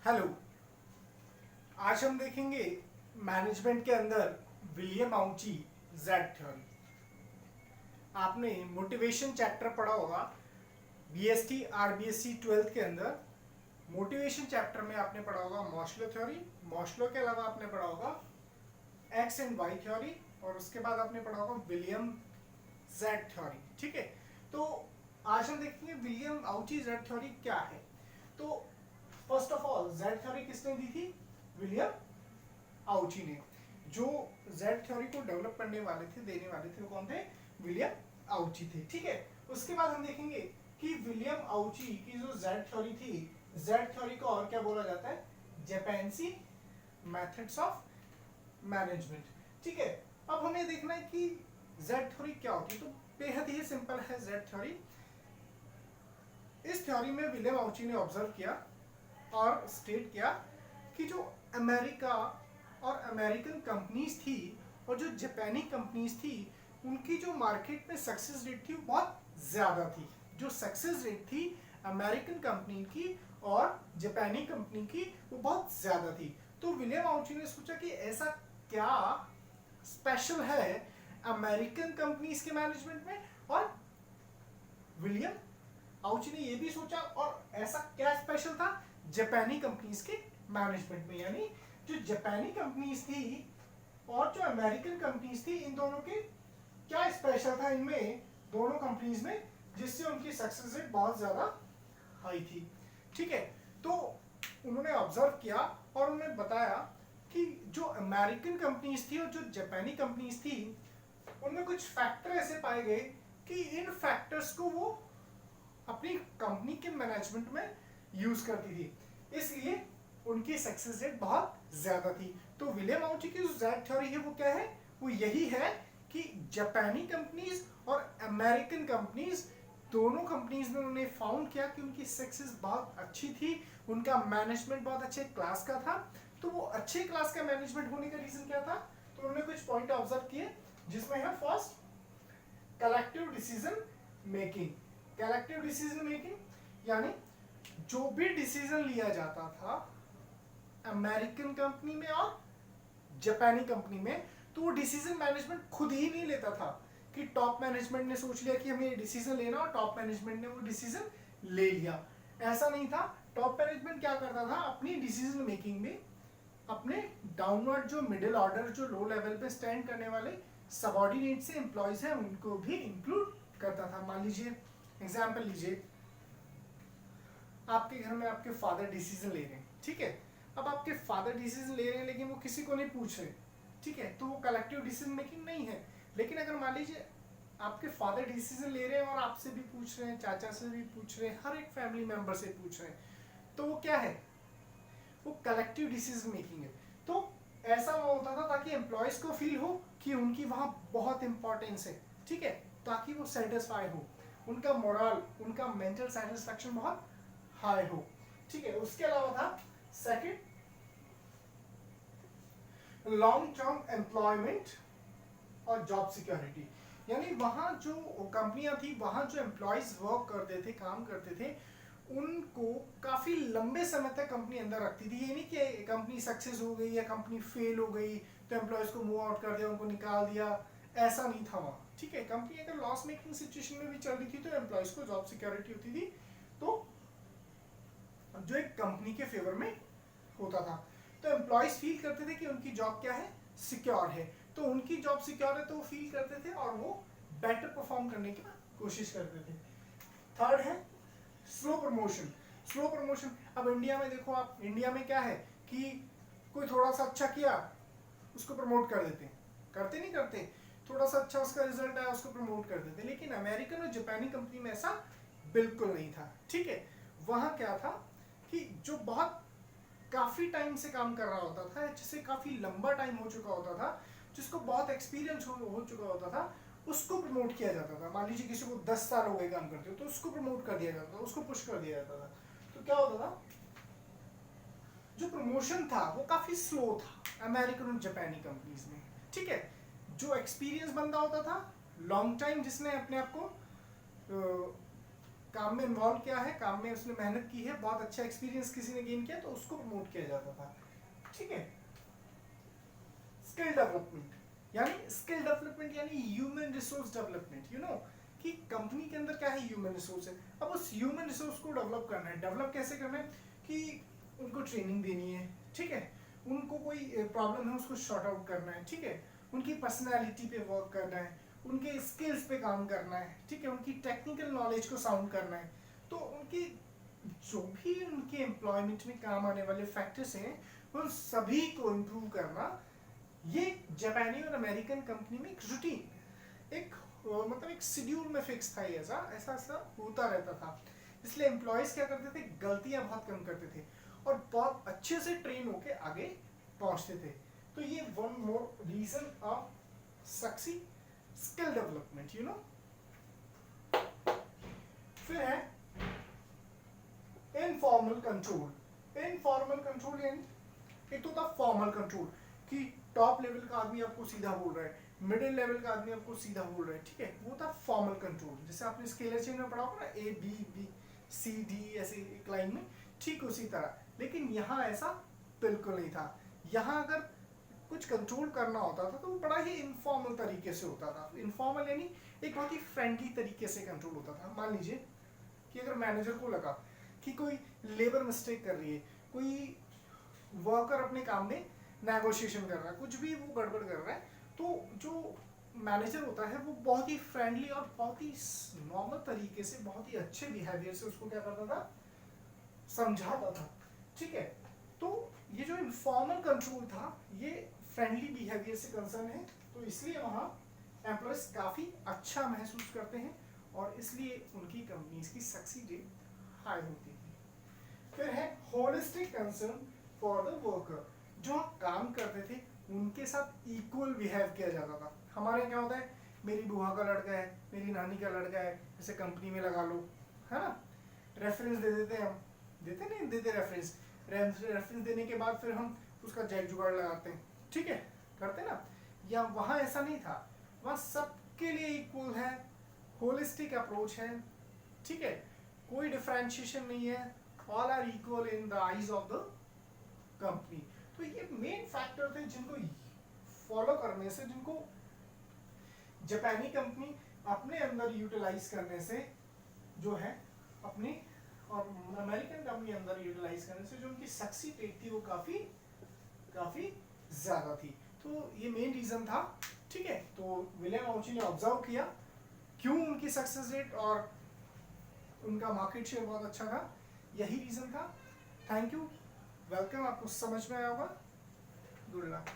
Hello. आज हम देखेंगे मैनेजमेंट के अंदर विलियम आउची जेड थ्योरी। आपने मोटिवेशन चैप्टर पढ़ा होगा बीएसटी आरबीएससी 12th के अंदर। मोटिवेशन चैप्टर में आपने पढ़ा होगा मॉस्लो थ्योरी। मॉस्लो के अलावा आपने पढ़ा होगा एक्स एंड वाई थ्योरी, और उसके बाद आपने पढ़ा होगा विलियम जेड थ्योरी। ठीक है, तो आज हम देखेंगे विलियम आउची जेड थ्योरी क्या है। तो first of all Z theory किसने दी थी? विलियम आउची ने। जो जेड थ्योरी को डेवलप करने वाले थे, देने वाले थे, वो कौन थे? विलियम आउची थे। ठीक है, उसके बाद हम देखेंगे कि विलियम आउची की जो जेड थ्योरी थी, जेड थ्योरी को और क्या बोला जाता है? Japanese methods of management. ठीक है, अब हमें देखना है कि जेड थ्योरी क्या होती है। तो बेहद ही सिंपल है जेड थ्योरी। इस थ्योरी में विलियम आउची ने ऑब्जर्व किया और स्टेट किया कि जो अमेरिका और अमेरिकन कंपनीज थी और जो जापानी कंपनीज थी, उनकी जो मार्केट में सक्सेस रेट थी वो बहुत ज़्यादा थी। जो सक्सेस रेट थी अमेरिकन कंपनी की और जापानी कंपनी की, वो बहुत ज़्यादा थी। तो विलियम आउची ने सोचा कि ऐसा क्या स्पेशल है अमेरिकन कंपनीज के मैनेजमेंट में, और विलियम आउची ने ये भी सोचा और ऐसा क्या स्पेशल था जापानी कंपनीज के मैनेजमेंट में। यानी जो जापानी कंपनीज थी और जो अमेरिकन कंपनीज थी, इन दोनों के क्या स्पेशल था इनमें दोनों कंपनीज में, जिससे उनकी सक्सेस रेट बहुत ज्यादा हाई थी। ठीक है, तो उन्होंने ऑब्जर्व किया और उन्होंने बताया कि जो अमेरिकन कंपनीज थी और जो जापानी कंपनीज थी, उनमें कुछ फैक्टर ऐसे पाए गए कि इन फैक्टर्स को वो अपनी कंपनी के मैनेजमेंट में यूज करती थी, इसलिए उनकी सक्सेस रेट बहुत ज्यादा थी। तो विलियम आउची की जो जेड थ्योरी है वो क्या है? वो यही है कि जापानी कंपनीज और अमेरिकन कंपनीज, दोनों कंपनीज में उन्होंने फाउंड किया कि उनकी सक्सेस बहुत अच्छी थी, उनका मैनेजमेंट बहुत अच्छे क्लास का था। तो वो अच्छे क्लास का मैनेजमेंट होने का रीजन क्या था? तो उन्होंने कुछ पॉइंट ऑब्जर्व किए, जिसमें है first collective decision making. Collective decision making यानी जो भी डिसीजन लिया जाता था अमेरिकन कंपनी में और जापानी कंपनी में, तो वो डिसीजन मैनेजमेंट खुद ही नहीं लेता था कि टॉप मैनेजमेंट ने सोच लिया कि हमें ये डिसीजन लेना और टॉप मैनेजमेंट ने वो डिसीजन ले लिया। ऐसा नहीं था। टॉप मैनेजमेंट क्या करता था? अपनी डिसीजन मेकिंग में अपने डाउनवर्ड जो मिडिल ऑर्डर, जो लो लेवल पे स्टैंड करने वाले सबॉर्डिनेट से एम्प्लॉयज हैं, उनको भी इंक्लूड करता था। मान लीजिए, एग्जाम्पल लीजिए, आपके घर में आपके फादर डिसीजन ले रहे हैं। ठीक है, अब आपके फादर डिसीजन ले रहे हैं लेकिन वो किसी को नहीं पूछ रहे। ठीक है, तो वो कलेक्टिव डिसीजन मेकिंग नहीं है। लेकिन अगर मान लीजिए आपके फादर डिसीजन ले रहे हैं और आपसे भी पूछ रहे हैं, चाचा से भी पूछ रहे हैं, हर एक फैमिली मेंबर से पूछ रहे हैं, तो वो क्या है? वो कलेक्टिव डिसीजन मेकिंग है। तो ऐसा वो होता था ताकि एम्प्लॉयज को फील हो कि उनकी वहां बहुत इंपॉर्टेंस है। ठीक है, ताकि वो सेटिस्फाई हो, उनका मोरल, उनका मेंटल सेटिस्फैक्शन बहुत हाई हो। ठीक है, उसके अलावा था सेकंड लॉन्ग टर्म एम्प्लॉयमेंट और जॉब सिक्योरिटी। यानी वहां जो कंपनियां थी, वहां जो एम्प्लॉयज वर्क करते थे, काम करते थे, उनको काफी लंबे समय तक कंपनी अंदर रखती थी। ये नहीं कि कंपनी सक्सेस हो गई या कंपनी फेल हो गई तो एम्प्लॉयज को मूव आउट कर दिया, उनको निकाल दिया, ऐसा नहीं था वहां। ठीक है, कंपनी अगर लॉस मेकिंग सिचुएशन में भी चल रही थी तो एम्प्लॉयज को जॉब सिक्योरिटी होती थी, तो जो एक कंपनी के फेवर में होता था। तो एम्प्लॉयज फील करते थे कि उनकी जॉब क्या है? सिक्योर है। तो उनकी जॉब सिक्योर है तो वो फील करते थे और वो बेटर परफॉर्म करने की कोशिश करते थे। थर्ड है स्लो प्रमोशन। स्लो प्रमोशन, अब इंडिया में देखो आप, इंडिया में क्या है कि कोई थोड़ा सा अच्छा किया उसको प्रमोट कर देते, करते नहीं करते, थोड़ा सा अच्छा उसका रिजल्ट आया उसको प्रमोट कर देते। लेकिन अमेरिकन और जापानी कंपनी में ऐसा बिल्कुल नहीं था। ठीक है, वहां क्या था कि जो बहुत काफी टाइम से काम कर रहा होता था, जिसे काफी लंबा टाइम हो चुका होता था, जिसको बहुत एक्सपीरियंस हो चुका होता था, उसको प्रमोट किया जाता था। मान लीजिए किसी को 10 साल हो गए काम करते हो तो उसको प्रमोट कर दिया जाता था, उसको पुश कर दिया जाता था। तो क्या होता था? जो प्रमोशन था वो काफी स्लो था अमेरिकन और जापानी कंपनीज में। ठीक है, जो एक्सपीरियंस बंदा होता था लॉन्ग टाइम, जिसने अपने आप को काम में इन्वॉल्व किया है, काम में उसने मेहनत की है, बहुत अच्छा एक्सपीरियंस किसी ने गेन किया तो उसको प्रमोट किया जाता था। ठीक है। स्किल डेवलपमेंट यानी human resource development, you no कि कंपनी के अंदर क्या है, ह्यूमन रिसोर्स है। अब उस ह्यूमन रिसोर्स को डेवलप करना है। डेवलप कैसे करना है कि उनको ट्रेनिंग देनी है, ठीक है, उनको कोई प्रॉब्लम है उसको शॉर्ट आउट करना है, ठीक है, उनकी पर्सनैलिटी पे वर्क करना है, उनके स्किल्स पे काम करना है, ठीक है, उनकी टेक्निकल नॉलेज को साउंड करना है। तो उनकी जो भी उनके एम्प्लॉयमेंट में काम आने वाले फैक्टर्स हैं उन सभी को इम्प्रूव करना, ये जापानी और अमेरिकन कंपनी में एक रूटीन, एक मतलब एक शेड्यूल में फिक्स था। ये ऐसा ऐसा ऐसा होता रहता था। इसलिए एम्प्लॉयज क्या करते थे, गलतियां बहुत कम करते थे और बहुत अच्छे से ट्रेन होके आगे पहुंचते थे। तो ये one more reason of succeed skill development, you know. फिर है इनफॉर्मल कंट्रोल। इनफॉर्मल कंट्रोल यानी एक तो था फॉर्मल कंट्रोल कि टॉप लेवल का आदमी आपको सीधा बोल रहा है, मिडिल लेवल का आदमी आपको सीधा बोल रहा है, ठीक है, वो था फॉर्मल कंट्रोल। जैसे आपने स्केलर चेन में पढ़ा होगा ना, A B B C D ऐसे एक लाइन में, ठीक उसी तरह। लेकिन यहाँ ऐसा बिल्कुल नहीं था। यहाँ अगर कुछ कंट्रोल करना होता था तो वो बड़ा ही इनफॉर्मल तरीके से होता था। इनफॉर्मल यानी एक बहुत ही फ्रेंडली तरीके से कंट्रोल होता था। मान लीजिए कि अगर मैनेजर को लगा कि कोई लेबर मिस्टेक कर रही है, कोई वर्कर अपने काम में नेगोशिएशन कर रहा है, कुछ भी वो गड़बड़ कर रहा है, तो जो मैनेजर होता है वो बहुत ही फ्रेंडली और बहुत ही नॉर्मल तरीके से, बहुत ही अच्छे बिहेवियर से उसको क्या करता था, समझाता था। ठीक है। तो ये जो इनफॉर्मल कंट्रोल था ये फ्रेंडली बिहेवियर से कंसर्न है, तो इसलिए वहाँ एम्प्लॉयज काफ़ी अच्छा महसूस करते हैं और इसलिए उनकी कंपनीज की सक्सीड रेट हाई होती है। फिर है holistic concern for the worker. जो काम करते थे उनके साथ इक्वल बिहेव किया जाता था। हमारे क्या होता है, मेरी बुआ का लड़का है, मेरी नानी का लड़का है, जैसे कंपनी में लगा लो, है ना, रेफरेंस दे देते हैं हम, देते नहीं देते रेफरेंस देने के बाद फिर हम उसका जैक जुगाड़ लगाते हैं, ठीक है, करते ना। या वहाँ ऐसा नहीं था, वहाँ सबके लिए इक्वल है, होलिस्टिक अप्रोच है, ठीक है, कोई डिफरेंशिएशन नहीं है, all are equal in the eyes of the company. तो ये मेन फैक्टर थे जिनको फॉलो करने से, जिनको जापानी कंपनी अपने अंदर यूटिलाइज करने से जो है, अपनी और अमेरिकन कंपनी अंदर यूटिलाइज करने से जो उनकी सक्सेस रेट थी वो काफी ज्यादा थी। तो ये मेन रीजन था। ठीक है, तो विलियम ऑची ने ऑब्जर्व किया क्यों उनकी सक्सेस रेट और उनका मार्केट शेयर बहुत अच्छा था, यही रीजन था। थैंक यू, वेलकम, आपको समझ में आया होगा। Good luck.